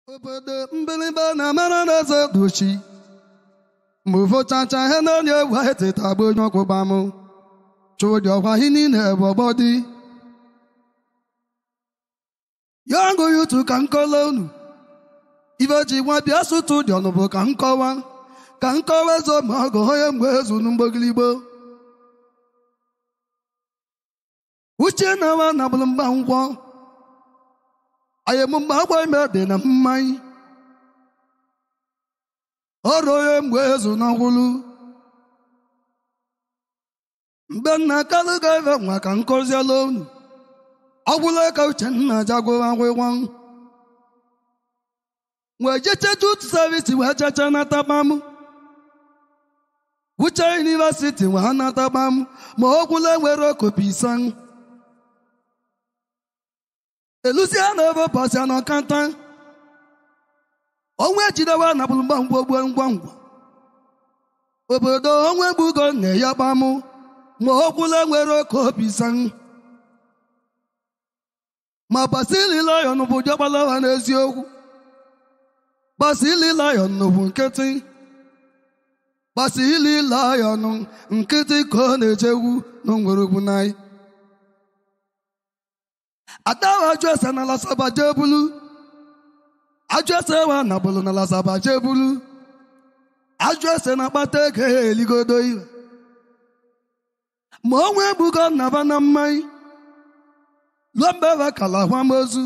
Obodo mbiliba na mara na zo duchi Muvo chacha he no nye wa te tabo nyoko bamu Chodio wa hini ne bobodi Yango yutu kankolonu Ivaji wa biasu tu dio no bo kankowa Kankowa zo mago hoye mwezu numboglibo Uche na wa na bulumba ngwo Aye mumba kwa mede na mmai Oroye mwezu na hulu Mbenna kaluga eve mwaka nkozi alonu Awule ka uche na jago wangwe Mwejeche tutu service wecheche na tabamu Uche university wa na tabamu Mwokule wero kopisan Elusiana ebe pasi ano kanta Onwe jidewa na bulumba ngwa Obodo onwe bugo ne yabamu Mwokule wero kopisan Ma basili lion bu jabalawa n'eziokwu Basili lion bu nkịtị Basili lion nkịtị ka ọ na-ejewu n'onwerugwu n'anyị Adawa ajụese na lasaba jebulu Ajụese wa na bulu na lasaba jebulu Ajụese na kpata ego eligodo iwe Ma onwe bugo nnaba na mmanya Lwambeva kala hwamozu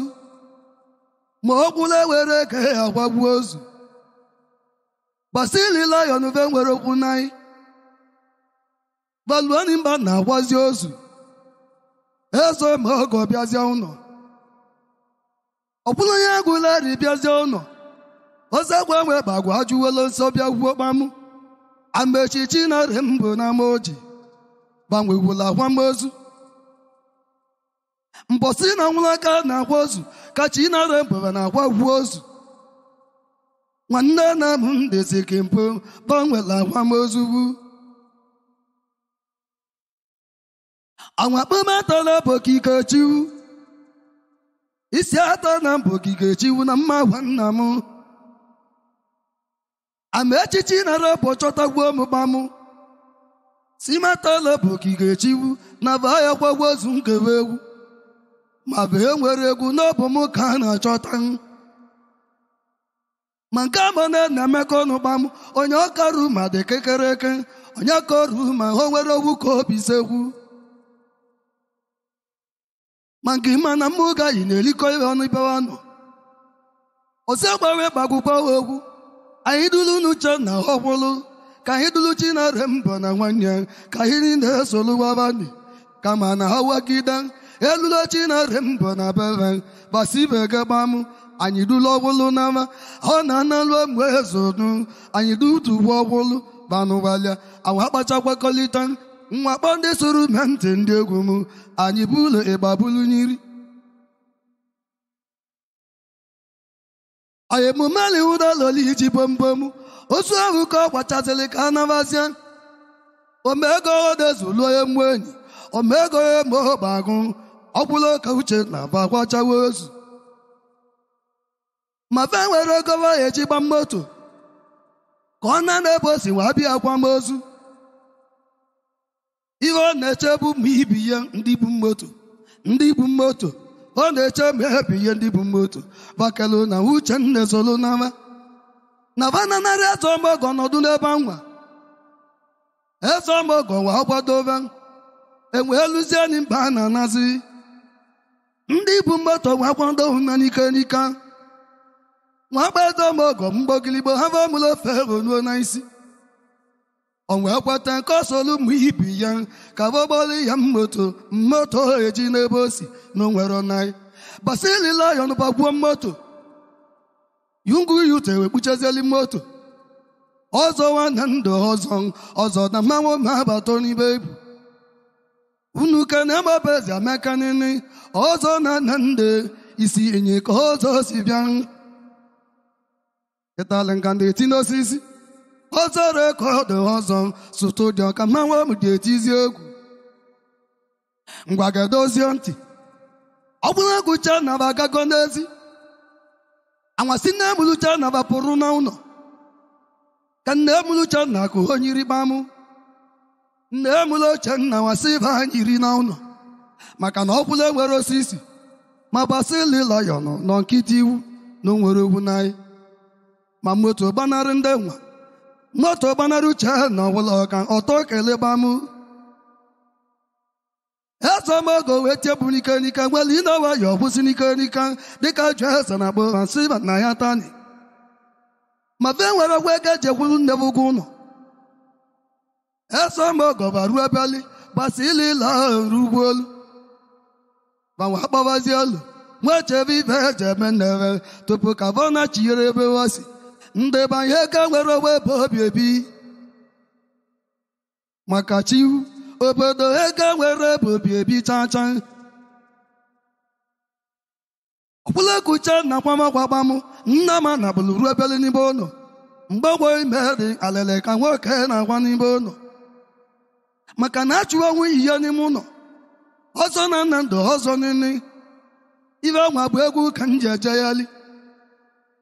Ma okwule were ke agwagbu ozu Basili lion ve nwere okwu nai Baluani mba na agwazi ozu Ezo ma ogo biazia ụnọ Ọbụla onye agwụleri biazia ụnọ Ozegwa nwe bagwa ajụwelo nsọ bịa gwuo kpamụ Amechichi na rembo na moji Banwewula hwamozu Mbosi na nwulaka na agwa ozu Kachi na rembo na agwa gwuo ozu Nwanne na mụ ndezi kempo Banwela hwamozu wu Anwakpụmatala bokike chiwu Isi ata na mbokike chiwu na mma gwa nna mụ Amechichi na rebo chọtagbuo mụbamụ Simatala bokike chiwu na vaya kwagwa ozu nkewe egwu Ma be nwere egwu n'ọbụ mụ ka a na-achọta Ma nke amana na emekọ n'ụbamụ Onye ọkaru ma dị kekereke Onye koru ma o nwere ogwu ka obi segwu Ma nke ịma na mmụ gaghị na-elikọ ihe ọnụ ibe wanụ Ose gbawe gbagwụkwa ogwu Anyị dulu n'uche na ọkwụlụ Ka anyị dulu chi na rembo na nwanne Ka anyị na-esolu wabani Kama na ha wagide Elulo chi na rembo na bebe Basibe gebamụ Anyị dulu ọkwụlụ nama Ọ na-analụ mgbe ezonu Anyị dutu ọkwụlụ Banụbalịa Awa akpachakwakọlita Mwakpọ ndị soro mente ndị egwu mụ Anyị bulu ịgba bulu nyiri Anyị mụmeli ụda loli iji bombom Osu ahụ ka ọ gbachazili ka anabazia Omego odezulu onye mụ enyi Omego onye mụ ọgbagụ Ọkwụlụ ka uche na bagwachawa ozu Ma fe nwere gọva eji gba moto Ka ọ na-ebe osi wa bịa akwamozu Ihe ọ na-eche bụ ma ibi ya ndị bu moto Ọ na-eche ma ebi ya ndị bu moto Bakelu na uche nne zolu n'ama Na vana narị azọ mgbọgọ nọdụ n'ebe anwa Ezọ mgbọgọ wa ọgwadova Enwe eluzie ni mba a na-anazi Ndị bu moto wa kwado na n'ike Nwakpa ezọ mgbọgọ mgbọgiligbo ha vọmụlụ ofe ruo n'isi Onwe kwata nke ọsọlụ mụ ibi ya Ka bọbọlị ya mmoto eji n'ebe osi n'onwero nai Basili lion bagbuo mmoto Yungu yute wekpuchezeli moto Ọzọ nwanne ndụ ọzọ na mmanwụ ma abato n'ibe ibu Unu ka na-agbabezi ameka nini Ọzọ na nde isi enye ka ọzọ si bịa Ịtali nka ndị eti n'osisi Ọzọ rekọdụ ọzọ studio ka mmanwụ m dị etizi egwu Ngwa gedozie ntị Ọ bụla gụcha na bagago n'ezi anwasị nne mụlụcha na bapụrụ na ụlọ ka nne mụlụcha na akụ onyiri gbamụ nne mụlụcha na nwasị ba nyiri na ụlọ maka na ọkwụla nwere osisi ma basili lion nọ nkịtị iwu na nwere ogwu n'anyị ma moto gbanarị ndị nwa moto gbanarị uche na ọbụla ọka ọtọ kele gbamụ ezomogo wee tebụ n'ike n'ike nwere ịnọwa ya ọbụzi n'ike n'ike dịka jụ eze na agbo ma sị na ya tani ma be nwere ọgwa ego ejekwuru nne bụgwụ ụlọ ezomogo baruo ebeli gbasili ila rugwu olu gbanwe akpọbazi elu nwa chebe ibe eji eme nnere tupu ka bọna chinyere ebe osi ndị banye ego nwere ogbe ebe obi ebi maka chiwu obodo ego nwere ebe obi ebi chacha ọbụla kucha na kwamakwabamụ nna ma na bụlụ ruo ebele n'ime ụlọ mgbagwo ime dị alele ka nwoke na-agwa n'ime ụlọ maka na achụwa onwe ihe n'ime ụlọ ọzọ na nna ndụ ọzọ nini ibe ọnwa bụ egwu ka m ji eje yali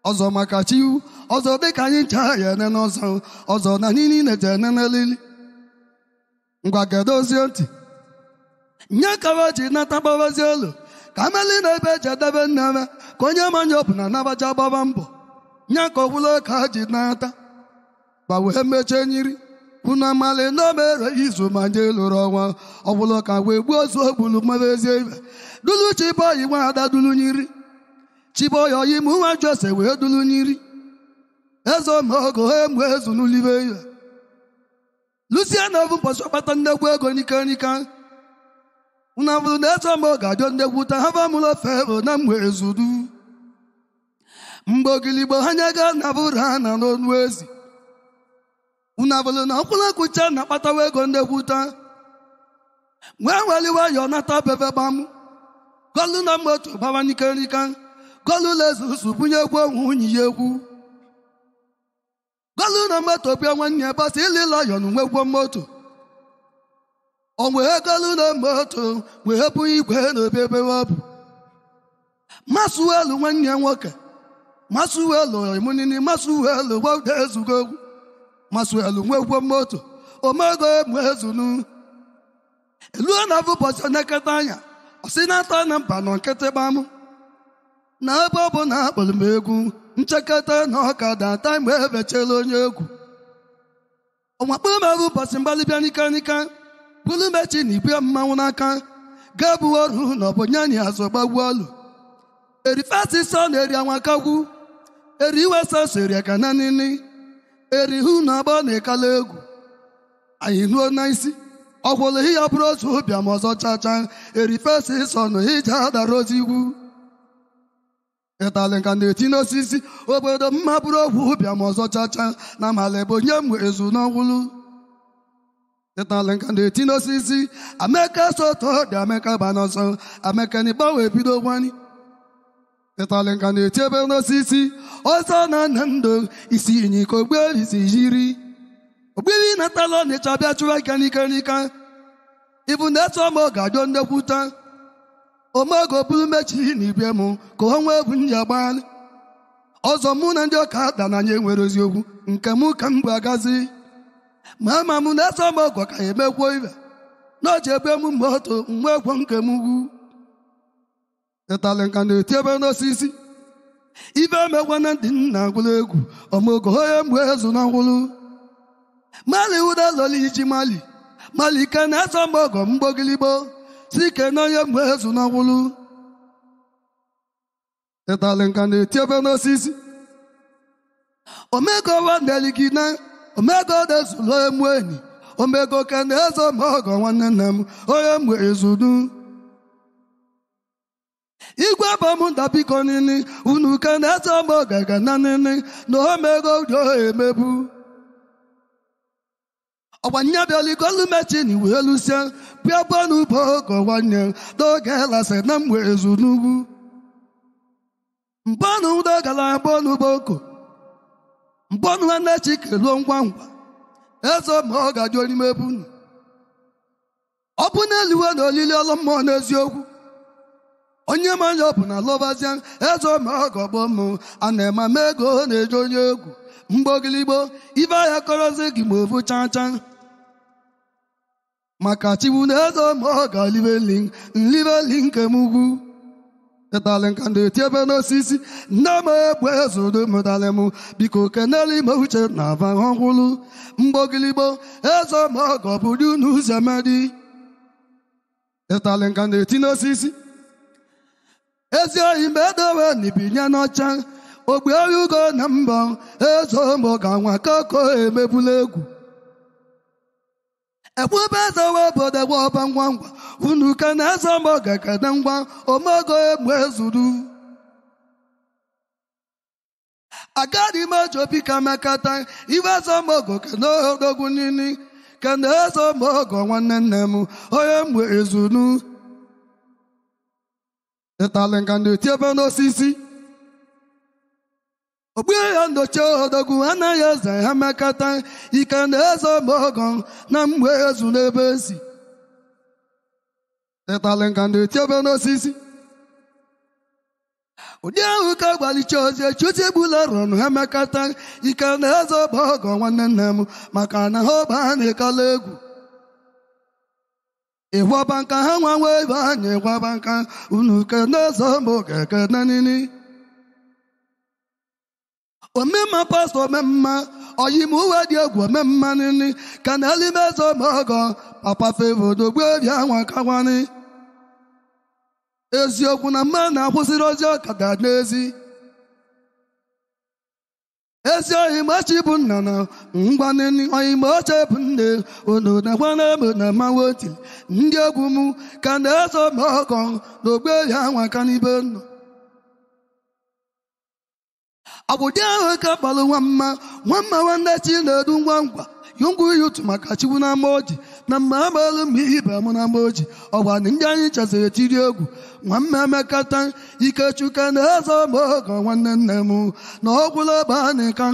ọzọ maka chiwu ọzọ dịka anyị ncha ya ene n'ọzọ ọzọ na nini na-eje ene n'elili ngwa gedozie ntị nye kawa ji nata gbabazie elu ka amali na ebe eji edebe nneme ka onye manya ọbụ na nabaja gbaba mbọ nye ka ọbụla ka ji nata gba wee mechie nyiri unu amali na omere izu ma nye lụrụ ọnwa ọbụla ka wee gbuo ozu ogbulu mmebezie ibe dulu chiboyi nwa ada dulu nyiri chiboyi oyi mụ nwa jose wee dulu nyiri ezo ma ogo emu ezu n'ulibe ibe Luciana bụ mpọsị ọkpata ndegwu ego n'ike n'ike unu bụrụ na ezo ma oge adị ndegwu ta ha bamụlọ fero na mgbe ezudu mgbe ogiligbo ha nye ga na bụrụ ha na n'onu ezi unu bụrụ na ọkwụla kucha na akpatawa ego ndegwu ta nwee weliwa ya nata bebe gbamụ golu na moto gbawa n'ike n'ike golu lezuzu bunye egwu onwe unyi ya egwu golu na moto bịa nwanne basi ilila yon nwegwo moto o wee golu na moto wee bụ igwe na obebe wabụ masuelu nwanne nwoke masuelu emunini masuelu wode ezugo egwu masuelu nwegwo moto omego emu ezunu eluo na bụ bọsị neketa anya ọsị na-ata na mba nọ nkịtị gbamụ na ebe ọ bụ na akpọrọ m egwu ncheketa na ọkada taịm ebechela onye egwu ọnwakpọ merụ ụbọchị mgbalịbịa n'ike n'ike bụrụ mechi na ibie mmanwụ n'aka ga-ebu ọrụ na ọbụnyanya azụ gbagbu ọlụ erifesi sọ na eri anwakagwu eri iwesasọ eri ekana nini eri hu na agba na ekala egwu anyị nuo na isi ọgwụlụ ihe ya bụrụ otu ụbịam ọzọ chacha erifesi sọ na ije adara ozi igwu ịtalị nka na-eti n'osisi obodo mma bụrụ ogwu ụbịam ọzọ chacha na mala ebe onye mgbe ezu n'ọgwụlụ ịtalị nka na-eti n'osisi ameka soto dị ameka ba n'ọsọ ameka na ịgbanwe bido gwani ịtalị nka na-eti ebe n'osisi ọzọ na nna ndụ isi inyi ka ogberisi jiri ogbiri natala ọnịcha bịa chụwa ike n'ike n'ike ịbụ na eto ọma ọ ga-adị ndekwuta omogo bụrụ mechi na ibie mụ ka o nwee bụ nji agbalị ọzọ mụ na ndị ọka da na nye nwere eziokwu nke mụ ka m bụ agazi ma ama mụ na-eso ọmọgwọ ka ya emekwuo ibe na o ji ebe mụ moto mgbe egwo nke m ugwu ịtalị nka na-eti ebe n'osisi ibe emekwa na ndị nna agwụlụ egwu omogo onye mgbe ezu na ngwụlụ mali ụda loli iji mali ike na-eso ọmọgwọ mgbogiligbo si ke na onye mgbe ezu na ngwụlụ ịtalị nka na-eti ebe n'osisi omego wandeligina omego dezulo emu enyi omego ke na-ezo ọmọgwọ nwanne nna m onye mgbe ezudu igwe bamụ ndabiko nini unu ke na-ezo ọmọgwọ ga na nini na omego udo emebu ọgbanya bịaligolu mechin wee lusie bịa gbuo n'ugbo ogo nwanne n'oge lasị na mgbe ezu n'ugwu mbọnụ ụdọ gara agbo n'ugbo oko mbọnụ nwanne chikeluo ngwa ngwa ezo ma ọ ga-adị n'ime ebunu ọ bụ na eliwe na olili ọlụ mmụọ n'eziokwu onye manya bụ na lọbazia eze ọmọgọ bụ mụ a na-eme ma ego na-eje onye egwu mgbogiligbo ibe ahịa kọrọzi gị ma ofu chacha maka chiwu na eze ọmọgọ nlibeli nke m ugwu ịtalị nka na-eti ebe n'osisi nne m egbe ezodo mụtalị m biko keneli ma uche na aba ọhụrụ mgbogiligbo eze ọmọgọ bụ dị n'ụzọ medi ịtalị nka na-eti n'osisi ezi oyi mgbe edowe n'ibinye n'ọcha ogbe ọrụ ugo na mbọ eze ọmọgọ nwa kako emebula egwu ekwube eze webodo egbe ọba ngwa ngwa unu ka na eze ọmọgọ ekede ngwa omogo egbe ezuru agadi majobi ka mekata iwe eze ọmọgọ kene odogwu nini kene eze ọmọgọ nwanne nne m onye mgbe ezunu ịtalị nka na-eti ebe n'osisi ogbu ya ndochi odogwu anaghị eze ha mekata ike na eze ọmọgọ na mgbe ezu n'ebe esi ịtalị nka na-eti ebe n'osisi ụdị ahụ ka gbalicha ozi echuti egbula rọnụ ha mekata ike na eze ọmọgọ nwanne nne m maka na ha ọba ha na-ekala egwu ịgwaba nka ha nwanwe ebe anyị ịgwaba nka unu kene eze ọmọgọ ekene nini omemma pastọ omemma oyim uwe dị egwu omemma nini ka na elime eze ọmọgọ papa fevodo gbebi anwa kawani eziokwu na mma na-akwụsịrị ozi ọkada n'ezi ezi oyimachi bụ nna na ngwa nini oyimaoche bụ nne unu na-agwana ebe na mawoti ndị egwu m ka na eze ọmọgọ na ogbebi anwa ka n'ibe nọ abụdị ahụ ka kpalụ nwamma nwanne chi na-edu ngwa ngwa yungwu yutu maka chiwu na ama oji na mma amalụ m ibe mụ na ama oji ọgwa ndị anyị chesịrị etiri egwu nwamma emekata ikechuka na eze ọmọgọ nwanne nne m na ọgwụla ebe a na-eka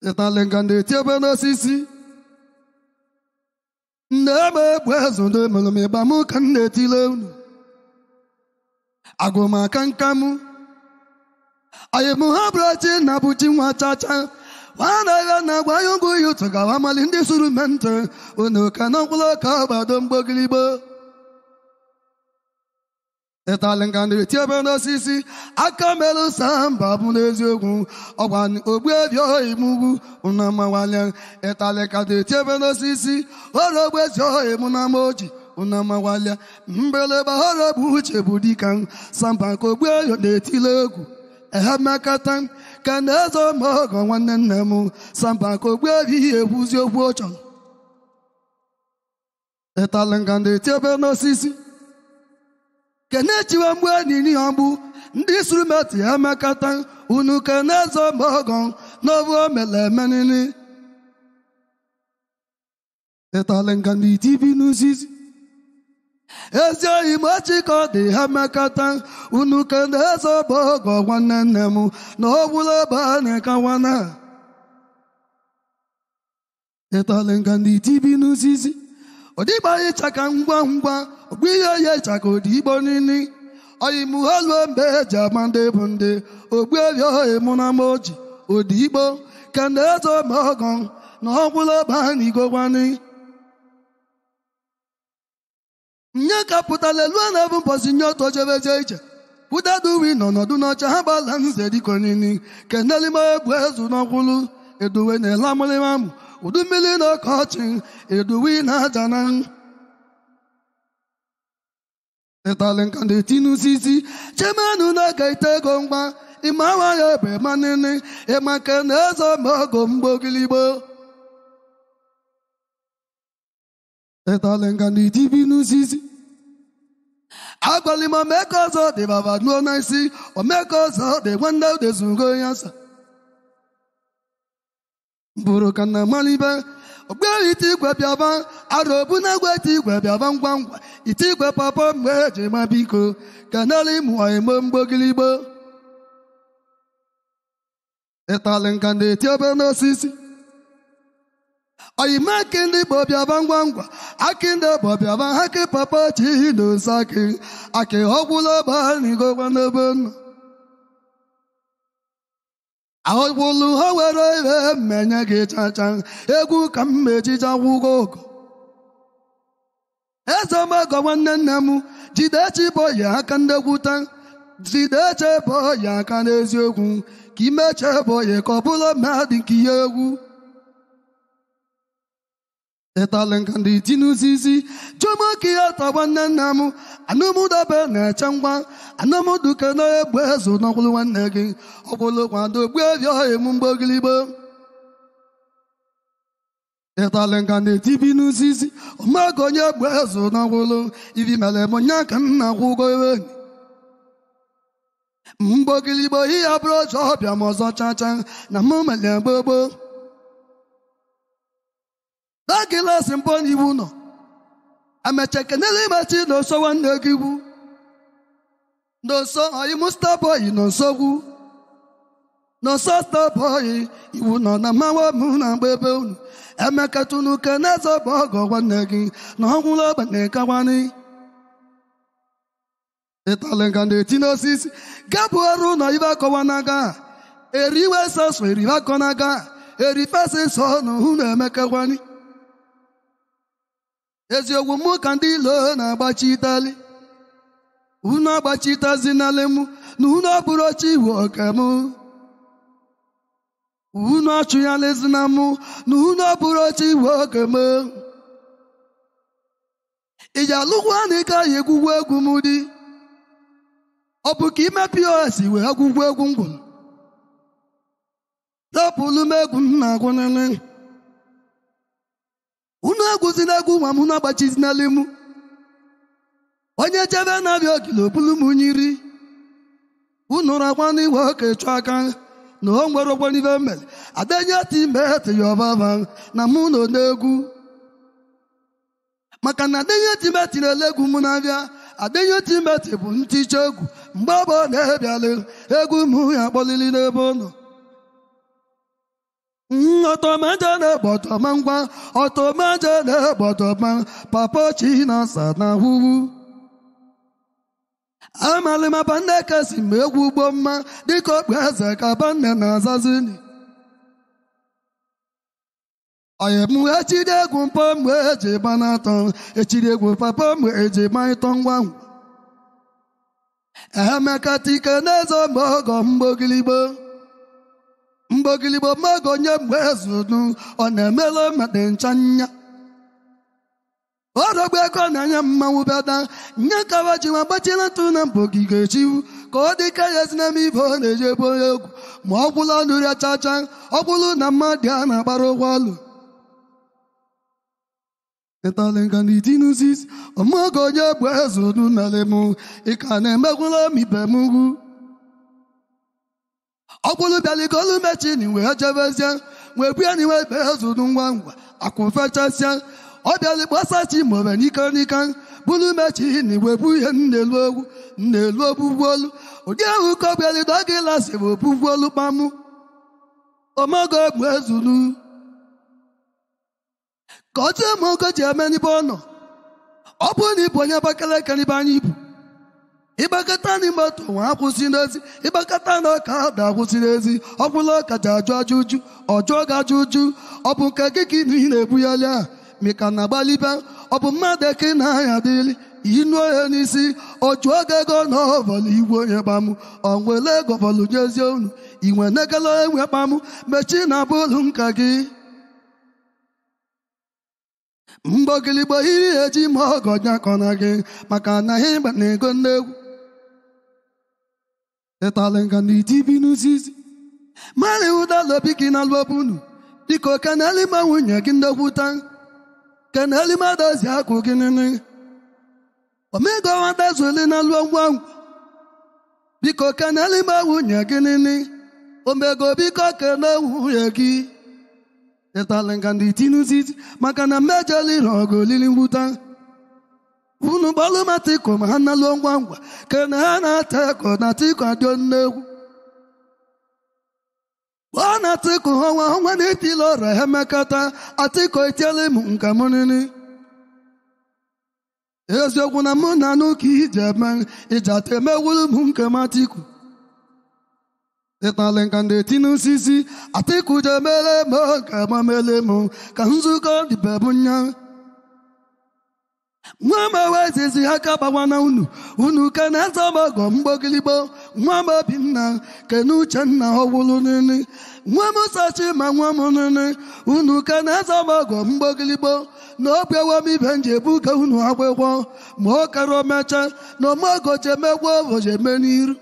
ịtalị nka na-eti ebe n'osisi nne eme egbu ezu ndị melụ m ịba mụ ka m na-etile unu agụmaka nka mụ ayịmụhabrachi na bụchi nwa chacha nwanagha na-agwa ya ngụ ya ụtụ gawa mali ndị suru mente unu ka na mkpụrụ ka ọgbado mgbogirigbo ịtalị nka na-eti ebe n'osisi aka melụ samba bụ n'eziokwu ọgwa ogbuebi oyi m ugwu unu mawalị ịtalị ka na-eti ebe n'osisi ọrụ ogbezi oyi mụ na ama oji unu mawalịa mbeleba ọrụ bụ uche bụ dịka samba ka ogbueyo na-etile egwu ehemekata ka na eze ọmọgọ nwanne nne m samba ka ogbuebi ihe ekwuzi okwu ọchọ ịtalị nka na-eti ebe n'osisi kenechiwe mgbe enyi ọgbụ ndị instrumenti ya emekata unu ka na eze ọmọgọ n'ọbụ omele emenini ịtalị nka na-eti ibi n'osisi ezi oyi machi ka ọ dị ha mekata unu ka na eze ọmọgọ nwanne nne m na ọgwụla ebe a na-ekawana ịtalị nka na-eti ibi n'osisi ọdịgba ịchaka ngwa ngwa ogbu ihe ya ịchaka odigbo nini oyimuhaluo mgbe eji ama ndị bụ ndị ogbu ebi oyi mụ na ama oji odigbo ka na eze ọmọgọ na ọgwụla ebe a na igogwani nye ka pụtara elu a na-ebu mbọsi nye ọtọ jebezie ije pụtaduwi nọ n'ọdụ n'ọcha ha gbala nze dịka nini kenelima egbu ezu n'ọkwụlụ eduwe na elamụlimamụ udu mmiri na ọkọchị eduwe na aja na ịtalị nka na-eti n'osisi chemenu na-aga ite ego ngwa ịma awa ya ebe manini ịma ke na eze ọmọgọ mgbogirigbo ịtalị nka na-eti bi n'osisi agbalị ma omeka ọzọ dị baba nuo na isi omeka ọzọ dị nwanne udezugo ya sa bụrụ ka na malibe ogbeghị ite igwe bịaba arụ obu na egwe ite igwe bịaba ngwa ngwa ite igwe papa mgbe eji ma biko kenela ịmụ imo mgbogirigbo ịtalị nka na-eti ebe n'osisi oyime akịndị bọbịaba ngwangwa akịndị bọbịaba akị papa chi n'osaki akị ọgwụla banigokwa n'ebe nọ ahụgwụlụ ha were ihe mmenye gị chacha egwu ka m mejija gwụgo ogo eze ọmagọ nwanne nne m jidechi bọyi aka ndegwuta jideche bọyi aka n'eziokwu ka imeche bọyi ka ọ bụla mmadụ nke ihe egwu ịtalenka ndị tinuzisi chọmọka ya tọgba nne nna m anụmụdabe na-eche ngwa anụmụduke na egbe ezu n'ọkwụlụ nwanne gị ọkwụlụ kwado gbebi emu mgbogilibo ịtalenka na-etibi n'usisi ọmaga onye egbe ezu n'ọkwụlụ ibi mere m nya ka nna kwụgo ewe mgbogilibo ihe abụrụ ọjọ ọbịa ma ọzọ chacha na mụ mere gbogbo dagilas mbọ n'iwu nọ amechekenele imechi n'oso nwanne gị wu n'oso oyi mustaboyi n'osogwu n'oso staboyi iwu nọ na mmanwa mụ na mgbe ebe unu emekatunu keneze bụ ọgọ nwanne gị na ọgwụlụ ọgbanekawani ịtalenga na-eti n'osisi gabụ ọrụ ụlọ ibe akọwa n'aga eriwe sọsọ eriwe akọ n'aga erifesi sọ na hụ na emekakwani eziokwu mụ ka ndị ilo na-agbachitali unu agbachitazinali mụ na unu abụrụ oche iwu oke mụ unu achụyalizina mụ na unu abụrụ oche iwu oke mụ iji alụkwa na ike ahụ egwugwu egwu m dị ọ bụ ka ime pos wee gwugwu egwu ngwụrụ dọpụlụ m egwu m na-agwụ nene unu egwuzi na egwu nwa m unu agbachizinali mụ onye chebe na-abịa ogili obulu m nyiri unu rakwa n'iwe oke chụ aka na o nwere ogbonibe mere adenye timeti ya ọbaba na mụ nọ n'egwu maka na adenye timeti na-ele egwu m na-abịa adenye timeti bụ nticha egwu mgbe ọbụ na-ebiala egwu m ya kpọlili n'ebe ọ nọ ọtọmaja na-egbọtọma ngwa ọtọmaja na-egbọtọma papa chi na-asa na hụhụ amalịma banne kasi ma egwu ugbo mma dịka okpu eze ka banne na-azazini oyemu echiri egwu mpa mgbe eji gbanatọ echiri egwu papa mgbe eji gbanịtọ ngwa ngwa emeka tike n'eze mgbe ọgọ mgbogilibo mmago onye mgbe ezunu ọ na-emela mmadụ nchanya ọrọgbu ego na-anya mmanwụ bịada nye kawa ji ma gbachila ntụ na mbogige chiwu ka ọ dị ka ya ezineme ibe ọ na-eji ebe onye egwu ma ọ gwụla nụrị chacha ọ gwụlụ na mmadụ a na-agbara ụgwọ ọlụ ịtalenga na itinuzis ọmago onye egbe ezunu mere mụ ịka na-emegwụla m ibe m ugwu ọkwụlụ bịaligolu mechini wee jebezie wee bue n'iwe ebe ezunu ngwa ngwa akwụfechasịa ọ bịali gbasachi maọbụ n'ike bulu mechini wee bu ihe nnelu ogbugbuolu ụdị ahụ ka ọ bịalido gị lasị bụ ogbugbuolu kpamụ ọmago egbe ezunu ka ọ tụọ ma ogo ji eme n'ibe ọ nọ ọ bụrụ na ịbụ onye Abakaliki n'ibe anyị ibu ịgbakọta n'ime otu nwa akwụsị n'ezi ịgbakọta na ọka ada akwụsị n'ezi ọ bụla ọka ji ajụ ajụjụ ọjụọ gị ajụjụ ọ bụ nke gị ka ị na-ebughali a mịka na gbalibe ọ bụ mmadụ eke na-anya dịli inu onye n'isi ọ jụọ gị ego na ọvọlụ igwe onye gbamụ ọ nwere ego vọlụ nyezie unu inwe negala enwe kpamụ mechi na bụlụ nka gị mgbogiligbo ihe eji ma ọgọ nyakọna gị maka na ihe ịgba na ego nnegwu ịtalenga na itibi n'uzizi mali ụdalobi gị na lụọbunu biko kenelima nwunye gị ndekwuta kenelima dozi akụ gị nene omego nwata zuli na lụọ ngwa ngwa biko kenelima nwunye gị nene omego biko kene nwunye gị ịtalenga na itinuzizi maka na mmejọli na ọgụ olili ngwuta unu gbalụ matiko ma ha nalụọ ngwa ngwa kene ha na-ata eko na tiko adịọ nnegwu Wana Atiku hawa wanitilo rehemekata Atiku itiele munka munini Ezio kuna muna nuki ijemen Ijateme wulu munka matiku Etalenkande tinu sisi Atiku jemele mo kama mele mo Kanzuko di bebunya Mwama wezezi hakaba wana unu kaneza mago mbogilibo Mwama bina kenu chenna howulu nini Mwama sachi ma mwama nini unu kaneza mago mbogilibo No pewa mi benje buka unu hawewo Mwokaro mecha no mago chemewo voje meniru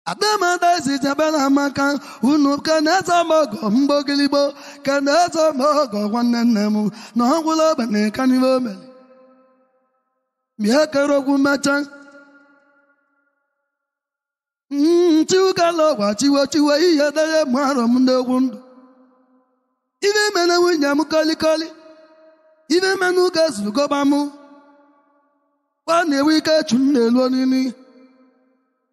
Adama daisi jabela maka unu kaneza mago mbogilibo kaneza mago wanenemu no hawula bane kanivo meli Miakaro gumacha Chiukalo wa chiwa iya daye mwaro munde wundu Ive mena winyamu kali Ive menu gazu gobamu Wane wika chunne luonini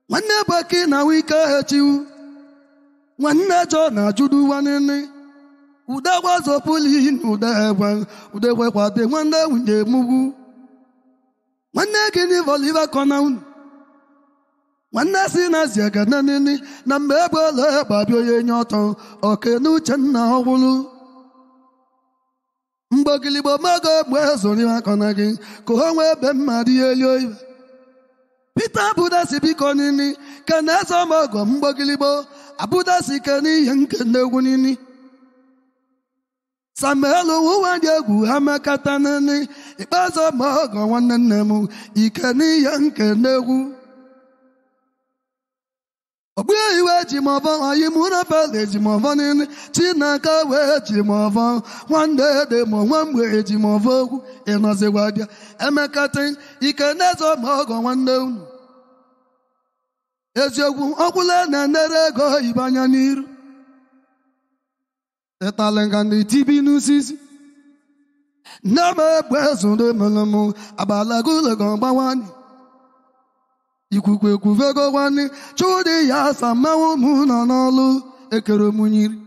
Wane baki na wika hechiu Wane jona judu wanini Udawa zopuli udewe kwa de wande winye mugu Wane gini voliva kona unu Wane sina ziaga nanini Na mbebole babyo ye nyoto Oke nuchenna howulu Mbogilibo mago mwezori wakona gi Kuhonwe bemmadi elio iwe Pita Buda si biko nini Kaneza mago mbogilibo Abuda si keni yankene wunini Samelo uwanyegu hamakata nini Ibazo mago wanenemu Ikeni yankene wu Obuye iwe jimova ayimuna pele jimova nini Chinaka we jimova Wande de mo wamwe jimova Enoze wadia Emekate Ikenezo mago wande unu Eziogu okule na nerego ibanya niru Etalengandi tibi nusisi Nama bwezu de melamu Abalagule gomba wani Ikukwe kuvego wani Chudi ya samawu muna nolu Ekero munyiri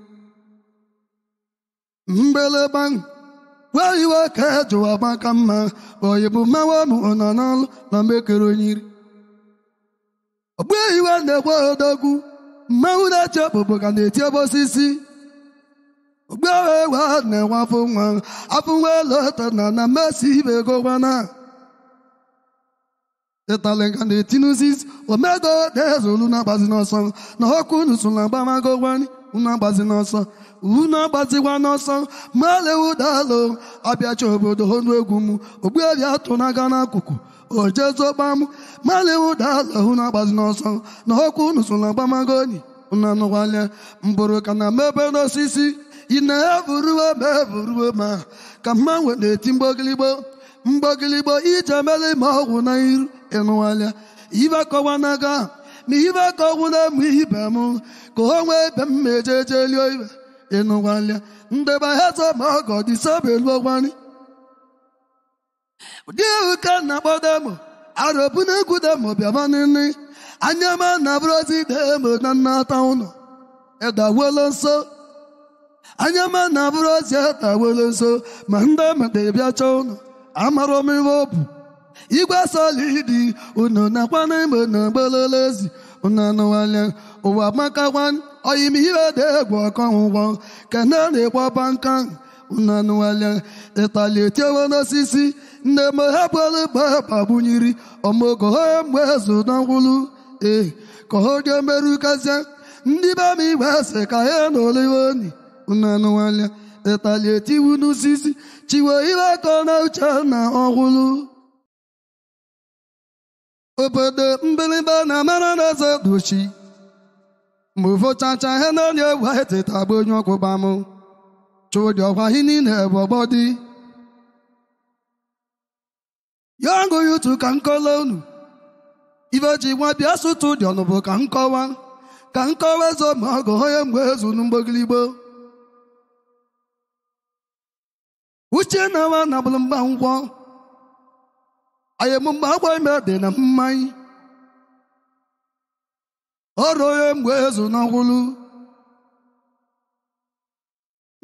Mbele bang Waiwa kejo abakama Oyebu mawa muna nolu Na mekero nyiri Obwe iwa nekwa odogu Mawuda chopo kande tiabo sisi Obwe wa nekwa funwa Afunwe lota na mesi bego wana Etalengande tinusis Omego dezolu na bazi noson Na hoku nusula bamago wani Una bazi noson Una bazi wanoson Male udalo Abia chobodo honu egumu Obwe ya tonaga na kuku Ojezo bamu Male udalo Una bazi noson Na hoku nusula bamagoni Una no wale Mburu kana mebe no sisi Ina evuruwe ma Kama wende timbogilibo Mbogilibo ijamele mahu na iru Enuwalia Iva kowanaga Mi iva kowuna mwibemu Kohonwe bemmejeje liyo iwe Enuwalia Ndeba heza mago disabe luo wani Diu kana bodemo Arobune gudemo biamanini Anyama na brozi demo na nata uno Eda wolonso Anyama na brozi eda wolonso Manda madebia chono Amaro mi wobu Igwe solidi Uno na kwana imo na bololezi Una no wale Uwa maka wan Oyimi iwe de gwa konwo Kanane kwa bankan Una no wale Etali tewa no sisi Nemo hapole baba bunyiri Omogo hoe mwezo na wulu Kohodia meru kaza Ndiba mi wase kaheno lewoni Una no wale Etali tiwu no sisi Chiwa iwa kona uchana ongulu Obodo mbiliba na mara na zadushi Muvo chacha hena nye wahete tabo nyoko bamu Chodio wahini ne bobodi Yango yutu kankolonu Ivaji wabia sutu dionobo kankowa Kankowa zo mago hoye mwezu numbogilibo Uche na wana bulumba ngwa Aye mumba kwa imede na mmai ọrụ ya mgbe ezu n'ọgwụlụ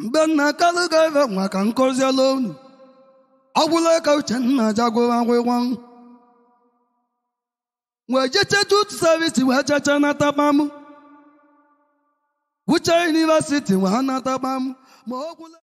mgbe nna kalụ ga-ebe nwa ka nkọziela unu ọgwụla ka Uchenna jagoro agwịgwa wee jeche Youth Service wee cheche natabam Uche University wee natabam ma ọgwụla